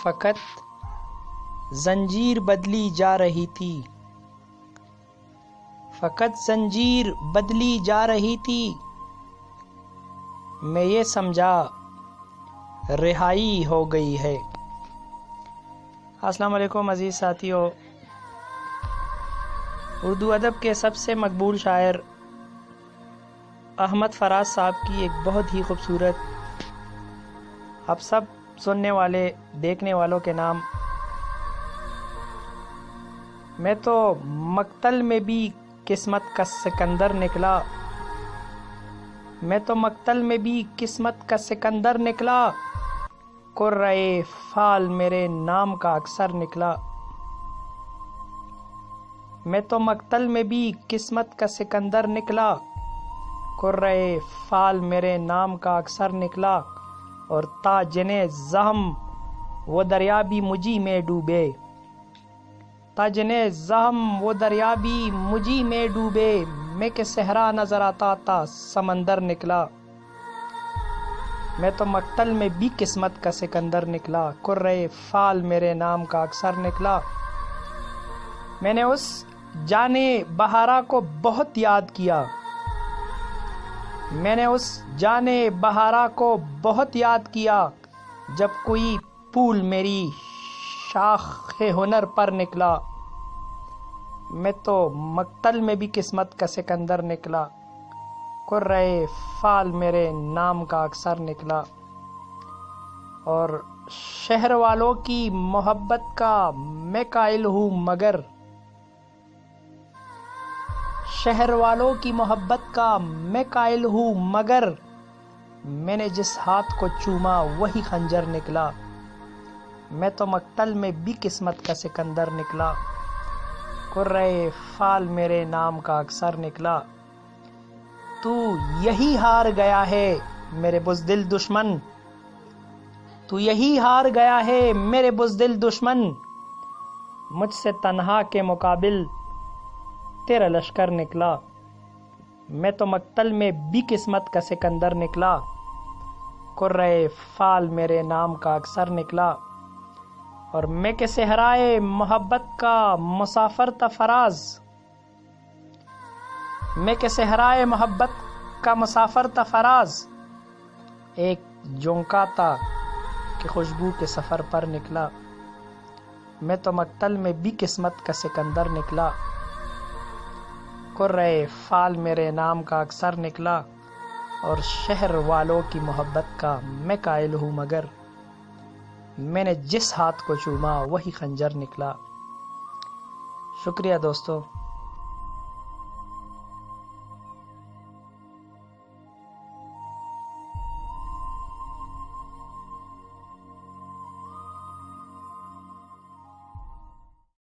فقط زنجیر بدلی جا رہی تھی، فقط زنجیر بدلی جا رہی تھی، میں یہ سمجھا رہائی ہو گئی ہے۔ السلام علیکم عزیز ساتھیو، اردو ادب کے سب سے مقبول شاعر احمد فراز صاحب کی ایک بہت ہی خوبصورت، آپ سب سننے والے دیکھنے والوں کے نام۔ میں تو مقتل میں بھی قسمت کا سکندر نکلا، میں تو مقتل میں بھی قسمت کا سکندر نکلا، قرۂ فال میرے نام کا اکثر نکلا۔ میں تو مقتل میں بھی قسمت کا سکندر نکلا، قرۂ فال میرے نام کا اکثر نکلا، اور تاجن زخم وہ دریا بھی مجھی میں ڈوبے، تاجن زخم وہ دریا بھی مجھی میں ڈوبے، میں کہ صحرا نظر آتا تا سمندر نکلا۔ میں تو مقتل میں بھی قسمت کا سکندر نکلا، قرۂ فال میرے نام کا اکثر نکلا۔ میں نے اس جانے بہارا کو بہت یاد کیا، میں نے اس جانے بہارا کو بہت یاد کیا، جب کوئی پھول میری شاخ ہنر پر نکلا۔ میں تو مقتل میں بھی قسمت کا سکندر نکلا، قرۂ فال میرے نام کا اکثر نکلا۔ اور شہر والوں کی محبت کا میں قائل ہوں مگر، شہر والوں کی محبت کا میں قائل ہوں مگر، میں نے جس ہاتھ کو چوما وہی خنجر نکلا۔ میں تو مقتل میں بھی قسمت کا سکندر نکلا، قرۂ فال میرے نام کا اکثر نکلا۔ تو یہی ہار گیا ہے میرے بزدل دشمن، تو یہی ہار گیا ہے میرے بزدل دشمن، مجھ سے تنہا کے مقابل تیرا لشکر نکلا۔ میں تو مقتل میں بھی قسمت کا سکندر نکلا، قرۂ فال میرے نام کا اکثر نکلا۔ اور میں کہ صحرائے محبت کا مسافر تھا فراز، میں کہ صحرائے محبت کا مسافر تھا فراز، ایک جھونکا تھا کہ خوشبو کے سفر پر نکلا۔ میں تو مقتل میں بھی قسمت کا سکندر نکلا، قرۂ فال میرے نام کا اکثر نکلا، اور شہر والوں کی محبت کا میں قائل ہوں مگر، میں نے جس ہاتھ کو چوما وہی خنجر نکلا۔ شکریہ دوستو۔